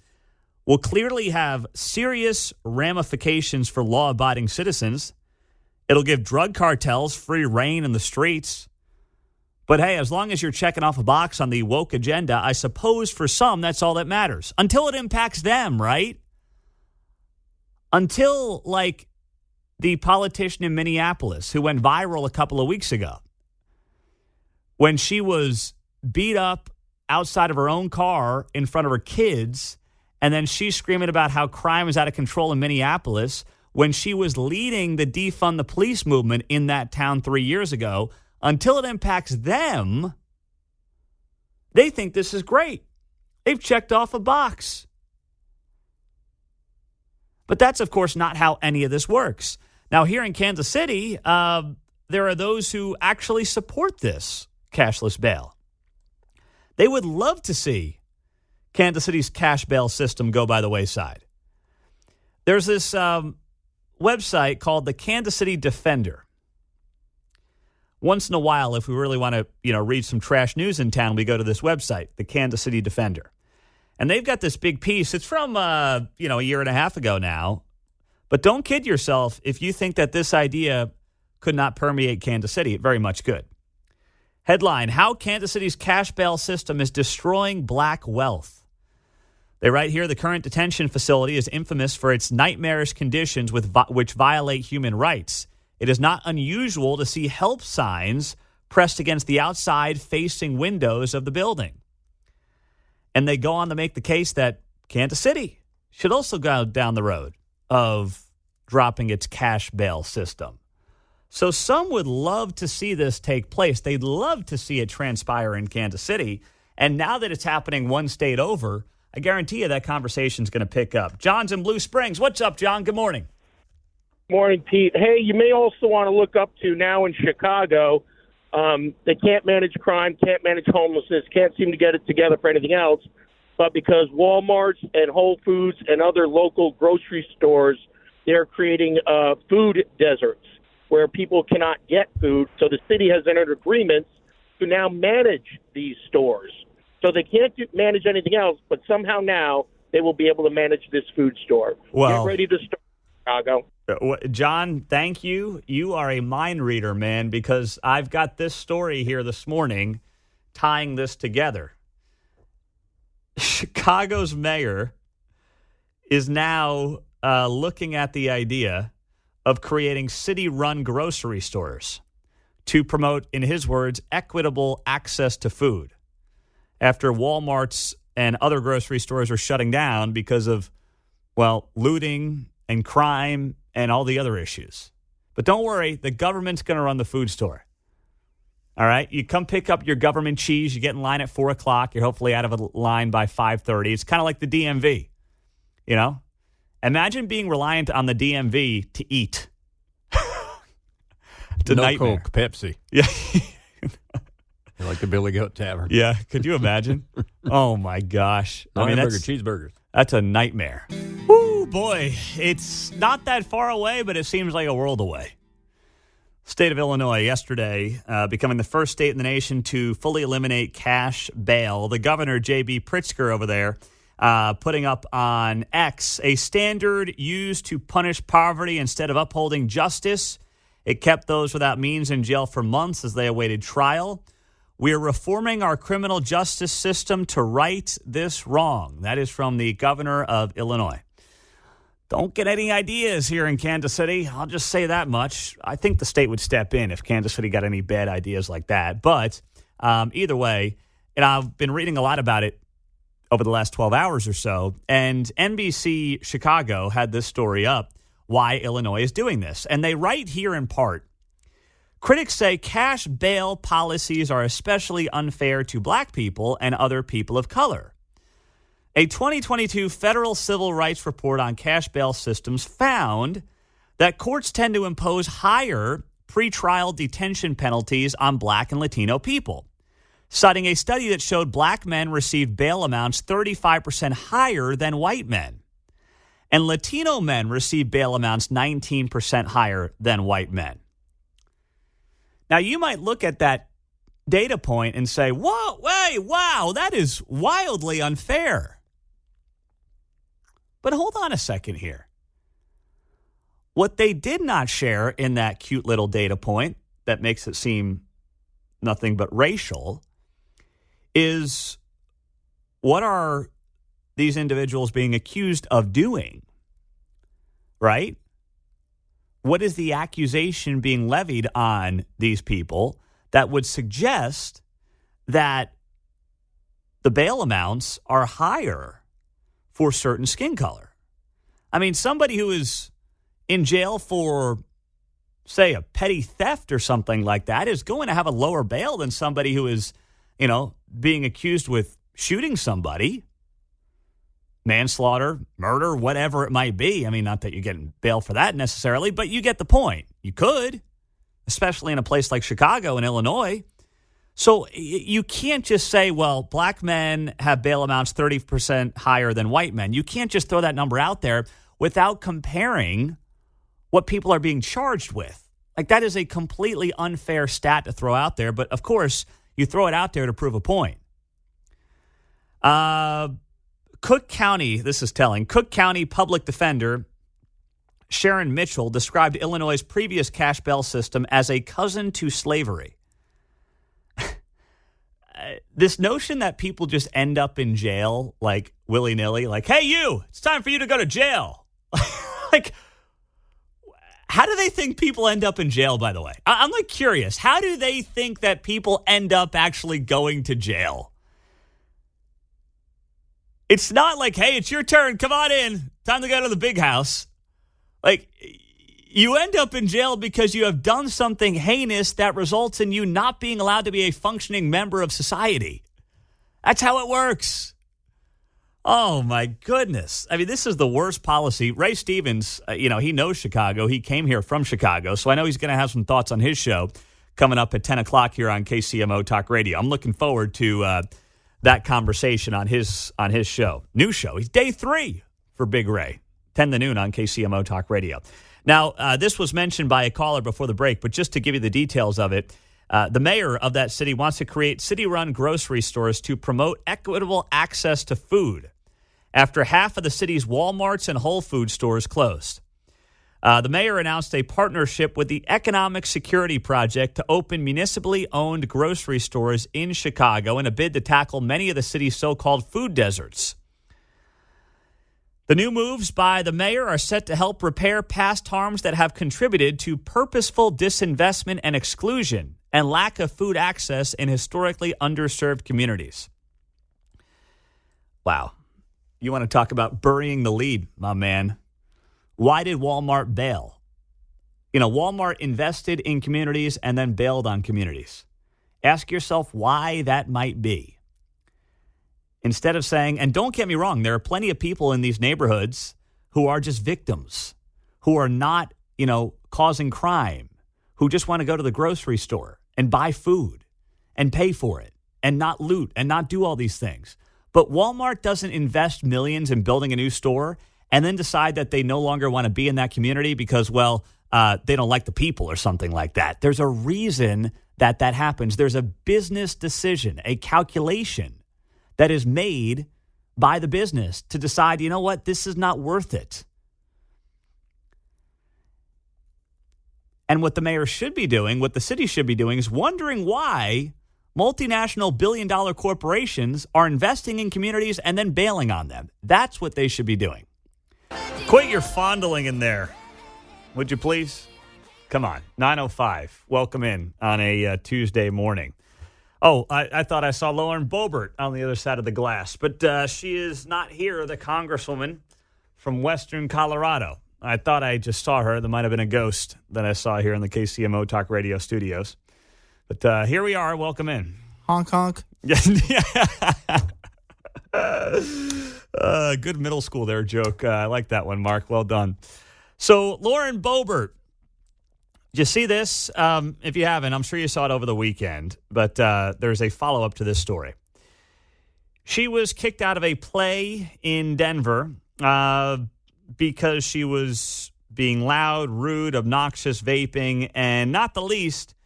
Will clearly have serious ramifications for law-abiding citizens. It'll give drug cartels free reign in the streets. But hey, as long as you're checking off a box on the woke agenda, I suppose for some that's all that matters. Until it impacts them, right? Until, like, the politician in Minneapolis who went viral a couple of weeks ago when she was beat up outside of her own car in front of her kids, and then she's screaming about how crime is out of control in Minneapolis when she was leading the defund the police movement in that town 3 years ago. Until it impacts them, they think this is great. They've checked off a box. But that's, of course, not how any of this works. Now, here in Kansas City, there are those who actually support this cashless bail. They would love to see Kansas City's cash bail system go by the wayside. There's this website called the Kansas City Defender. Once in a while, if we really want to, read some trash news in town, we go to this website, the Kansas City Defender. And they've got this big piece. It's from, a year and a half ago now. But don't kid yourself if you think that this idea could not permeate Kansas City. It very much could. Headline, How Kansas City's Cash Bail System is Destroying Black Wealth. They write here, the current detention facility is infamous for its nightmarish conditions which violate human rights. It is not unusual to see help signs pressed against the outside-facing windows of the building. And they go on to make the case that Kansas City should also go down the road of dropping its cash bail system. So some would love to see this take place. They'd love to see it transpire in Kansas City. And now that it's happening one state over, I guarantee you that conversation's going to pick up. John's in Blue Springs. What's up, John? Good morning. Morning, Pete. Hey, you may also want to look up to now in Chicago. They can't manage crime, can't manage homelessness, can't seem to get it together for anything else. But because Walmarts and Whole Foods and other local grocery stores, they're creating food deserts where people cannot get food. So the city has entered agreements to now manage these stores. So they can't manage anything else, but somehow now they will be able to manage this food store. Well, get ready to start, Chicago. John, thank you. You are a mind reader, man, because I've got this story here this morning tying this together. Chicago's mayor is now looking at the idea of creating city-run grocery stores to promote, in his words, equitable access to food after Walmart's and other grocery stores are shutting down because of, looting and crime and all the other issues. But don't worry, the government's going to run the food store. All right? You come pick up your government cheese. You get in line at 4 o'clock. You're hopefully out of a line by 5:30. It's kind of like the DMV, Imagine being reliant on the DMV to eat. It's a nightmare. Coke, Pepsi. Yeah. Like the Billy Goat Tavern. Yeah. Could you imagine? Oh, my gosh. Cheeseburgers. That's a nightmare. Woo, boy. It's not that far away, but it seems like a world away. State of Illinois yesterday becoming the first state in the nation to fully eliminate cash bail. The governor, J.B. Pritzker, over there, putting up on X a standard used to punish poverty instead of upholding justice. It kept those without means in jail for months as they awaited trial. We are reforming our criminal justice system to right this wrong. That is from the governor of Illinois. Don't get any ideas here in Kansas City. I'll just say that much. I think the state would step in if Kansas City got any bad ideas like that. But either way, and I've been reading a lot about it over the last 12 hours or so, and NBC Chicago had this story up, why Illinois is doing this. And they write here in part, critics say cash bail policies are especially unfair to black people and other people of color. A 2022 federal civil rights report on cash bail systems found that courts tend to impose higher pretrial detention penalties on black and Latino people, citing a study that showed black men received bail amounts 35% higher than white men. And Latino men received bail amounts 19% higher than white men. Now, you might look at that data point and say, whoa, wow, that is wildly unfair. But hold on a second here. What they did not share in that cute little data point that makes it seem nothing but racial is what are these individuals being accused of doing, right? What is the accusation being levied on these people that would suggest that the bail amounts are higher for certain skin color? I mean, somebody who is in jail for, say, a petty theft or something like that is going to have a lower bail than somebody who is, being accused with shooting somebody, manslaughter, murder, whatever it might be. I mean, not that you're getting bail for that necessarily, but you get the point. You could, especially in a place like Chicago and Illinois. So you can't just say, well, black men have bail amounts 30% higher than white men. You can't just throw that number out there without comparing what people are being charged with. Like, that is a completely unfair stat to throw out there. But, of course, you throw it out there to prove a point. Cook County, this is telling, Cook County Public Defender Sharon Mitchell described Illinois' previous cash bail system as a cousin to slavery. This notion that people just end up in jail, like, willy-nilly, like, hey, you, it's time for you to go to jail. Like, how do they think people end up in jail, by the way? I'm, like, curious. How do they think that people end up actually going to jail? It's not like, hey, it's your turn. Come on in. Time to go to the big house. Like, you end up in jail because you have done something heinous that results in you not being allowed to be a functioning member of society. That's how it works. Oh, my goodness. I mean, this is the worst policy. Ray Stevens, he knows Chicago. He came here from Chicago, so I know he's going to have some thoughts on his show coming up at 10 o'clock here on KCMO Talk Radio. I'm looking forward to that conversation on his show. New show. He's day 3 for Big Ray, 10 to noon on KCMO Talk Radio. Now, this was mentioned by a caller before the break, but just to give you the details of it, the mayor of that city wants to create city-run grocery stores to promote equitable access to food after half of the city's Walmarts and Whole Foods stores closed. The mayor announced a partnership with the Economic Security Project to open municipally owned grocery stores in Chicago in a bid to tackle many of the city's so-called food deserts. The new moves by the mayor are set to help repair past harms that have contributed to purposeful disinvestment and exclusion and lack of food access in historically underserved communities. Wow. You want to talk about burying the lead, my man. Why did Walmart bail? Walmart invested in communities and then bailed on communities. Ask yourself why that might be. Instead of saying, and don't get me wrong, there are plenty of people in these neighborhoods who are just victims, who are not, causing crime, who just want to go to the grocery store and buy food and pay for it and not loot and not do all these things. But Walmart doesn't invest millions in building a new store and then decide that they no longer want to be in that community because, they don't like the people or something like that. There's a reason that happens. There's a business decision, a calculation that is made by the business to decide, you know what, this is not worth it. And what the mayor should be doing, what the city should be doing, is wondering why multinational billion-dollar corporations are investing in communities and then bailing on them. That's what they should be doing. Quit your fondling in there, would you please? Come on, 9:05. Welcome in on a Tuesday morning. Oh, I thought I saw Lauren Boebert on the other side of the glass, but she is not here, the congresswoman from Western Colorado. I thought I just saw her. There might have been a ghost that I saw here in the KCMO Talk Radio studios. But here we are. Welcome in. Honk, honk. Good middle school there joke. I like that one, Mark. Well done. So, Lauren Boebert. Did you see this? If you haven't, I'm sure you saw it over the weekend, but there's a follow-up to this story. She was kicked out of a play in Denver because she was being loud, rude, obnoxious, vaping, and not the least,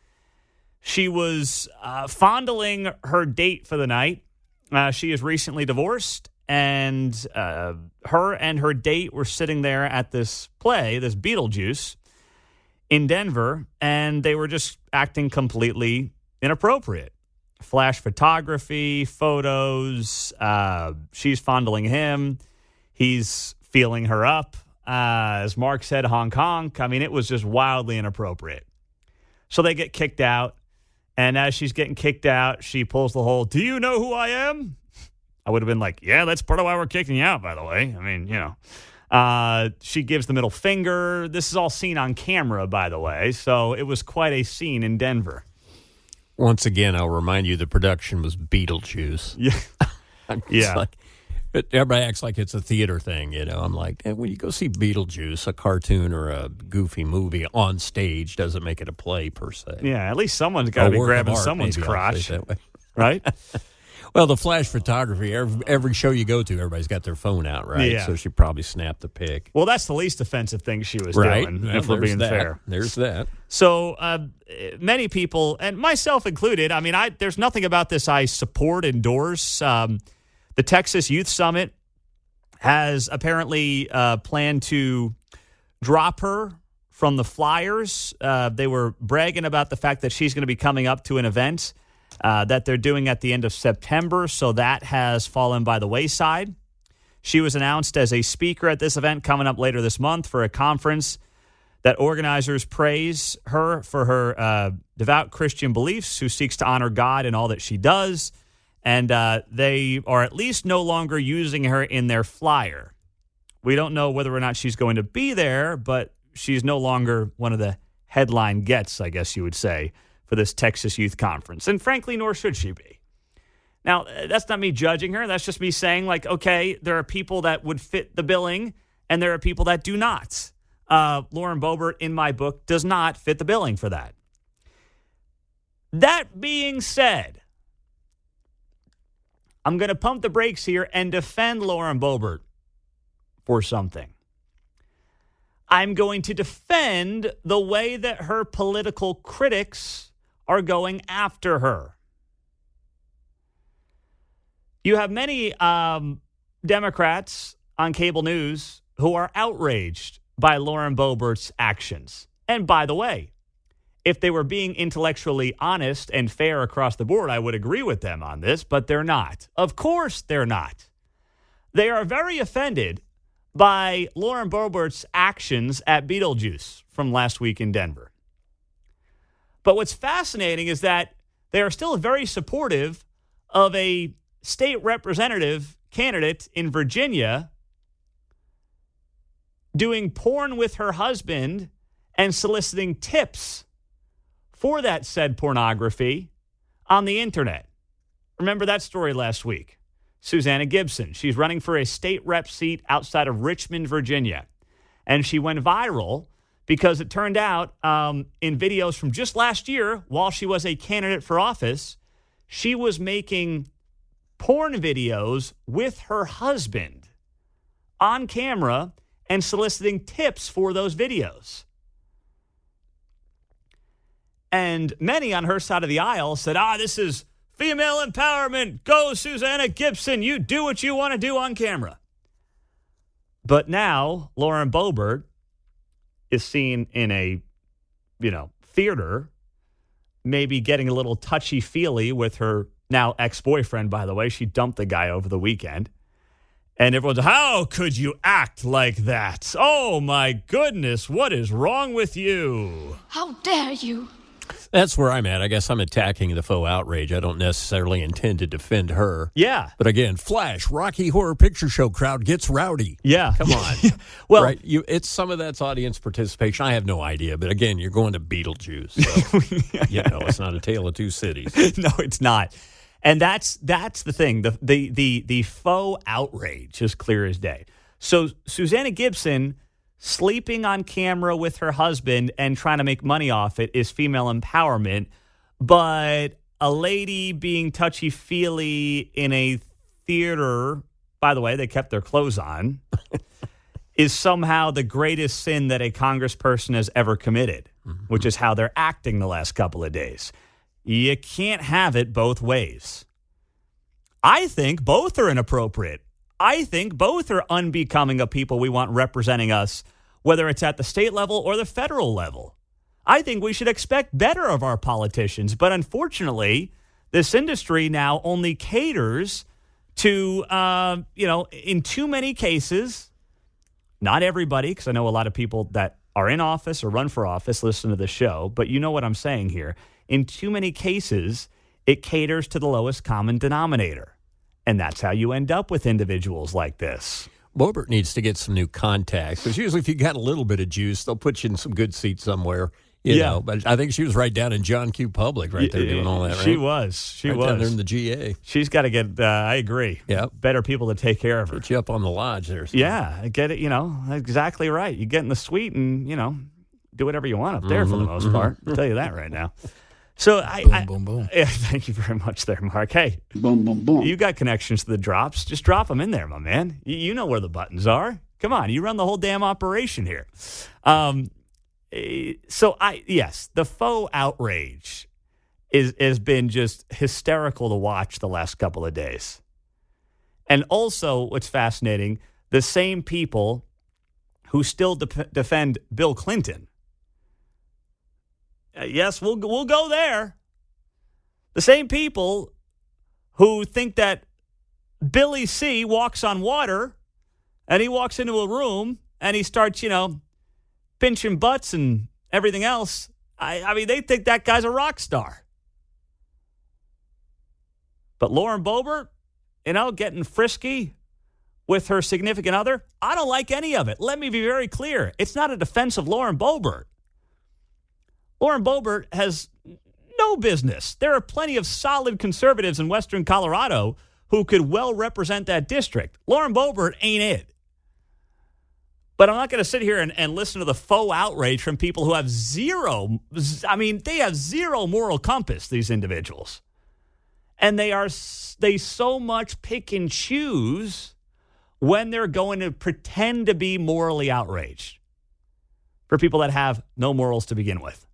she was fondling her date for the night. She is recently divorced, and her and her date were sitting there at this play, this Beetlejuice, in Denver, and they were just acting completely inappropriate. Flash photography, photos, she's fondling him, he's feeling her up. As Mark said, honk honk. I mean, it was just wildly inappropriate. So they get kicked out, and as she's getting kicked out, she pulls the whole, "Do you know who I am?" I would have been like, "Yeah, that's part of why we're kicking you out, by the way." I mean, you know. She gives the middle finger. This is all seen on camera, by the way, so it was quite a scene in Denver. Once again, I'll remind you the production was Beetlejuice. Yeah. Yeah. Like, but everybody acts like it's a theater thing, you know. I'm like, when you go see Beetlejuice, a cartoon or a goofy movie on stage doesn't make it a play per se. Yeah, at least someone's got to be grabbing someone's crotch, right? Well, the flash photography, every show you go to, everybody's got their phone out, right? Yeah. So she probably snapped the pic. Well, that's the least offensive thing she was right. doing, Well, if we're being that. fair. There's that. So many people, and myself included, I mean, there's nothing about this I support, endorse. The Texas Youth Summit has apparently planned to drop her from the flyers. They were bragging about the fact that she's going to be coming up to an event that they're doing at the end of September, so that has fallen by the wayside. She was announced as a speaker at this event coming up later this month for a conference that organizers praise her for her devout Christian beliefs, who seeks to honor God in all that she does, and they are at least no longer using her in their flyer. We don't know whether or not she's going to be there, but she's no longer one of the headline gets, I guess you would say, for this Texas Youth Conference. And frankly, nor should she be. Now, that's not me judging her. That's just me saying, like, okay, there are people that would fit the billing, and there are people that do not. Lauren Boebert, in my book, does not fit the billing for that. That being said, I'm going to pump the brakes here and defend Lauren Boebert for something. I'm going to defend the way that her political critics are going after her. You have many Democrats on cable news who are outraged by Lauren Boebert's actions. And by the way, if they were being intellectually honest and fair across the board, I would agree with them on this, but they're not. Of course they're not. They are very offended by Lauren Boebert's actions at Beetlejuice from last week in Denver. But what's fascinating is that they are still very supportive of a state representative candidate in Virginia doing porn with her husband and soliciting tips for that said pornography on the internet. Remember that story last week? Susanna Gibson. She's running for a state rep seat outside of Richmond, Virginia. And she went viral because it turned out in videos from just last year, while she was a candidate for office, she was making porn videos with her husband on camera and soliciting tips for those videos. And many on her side of the aisle said, this is female empowerment. Go, Susanna Gibson. You do what you want to do on camera. But now Lauren Boebert is seen in a, theater, maybe getting a little touchy-feely with her now ex-boyfriend, by the way. She dumped the guy over the weekend. And everyone's, how could you act like that? Oh, my goodness, what is wrong with you? How dare you? That's where I'm at. I guess I'm attacking the faux outrage. I don't necessarily intend to defend her. Yeah. But again, Flash, Rocky Horror Picture Show crowd gets rowdy. Yeah. Come on. Well, right? It's some of that's audience participation. I have no idea. But again, you're going to Beetlejuice. So, it's not a tale of two cities. No, it's not. And that's the thing. The faux outrage is clear as day. So Susanna Gibson sleeping on camera with her husband and trying to make money off it is female empowerment. But a lady being touchy-feely in a theater, by the way, they kept their clothes on, is somehow the greatest sin that a congressperson has ever committed, which is how they're acting the last couple of days. You can't have it both ways. I think both are inappropriate. I think both are unbecoming of people we want representing us, whether it's at the state level or the federal level. I think we should expect better of our politicians. But unfortunately, this industry now only caters to, in too many cases, not everybody, because I know a lot of people that are in office or run for office listen to the show, but you know what I'm saying here. In too many cases, it caters to the lowest common denominator. And that's how you end up with individuals like this. Boebert needs to get some new contacts, because usually if you got a little bit of juice, they'll put you in some good seats somewhere. You know, but I think she was right down in John Q. Public right there doing all that, right? She was. Down there in the GA. She's got to get, I agree, better people to take care of her. Put you up on the lodge there. So. Yeah, get it, exactly right. You get in the suite and, do whatever you want up there for the most part. I'll tell you that right now. So boom, boom. Yeah, thank you very much there, Mark. Hey, boom, boom, boom. You got connections to the drops. Just drop them in there, my man. You know where the buttons are. Come on, you run the whole damn operation here. Yes, the faux outrage has been just hysterical to watch the last couple of days. And also, what's fascinating, the same people who still defend Bill Clinton. Yes, we'll go there. The same people who think that Billy C. walks on water and he walks into a room and he starts, pinching butts and everything else. I mean, they think that guy's a rock star. But Lauren Boebert, getting frisky with her significant other, I don't like any of it. Let me be very clear. It's not a defense of Lauren Boebert. Lauren Boebert has no business. There are plenty of solid conservatives in Western Colorado who could well represent that district. Lauren Boebert ain't it. But I'm not going to sit here and listen to the faux outrage from people who have they have zero moral compass, these individuals. And they so much pick and choose when they're going to pretend to be morally outraged for people that have no morals to begin with.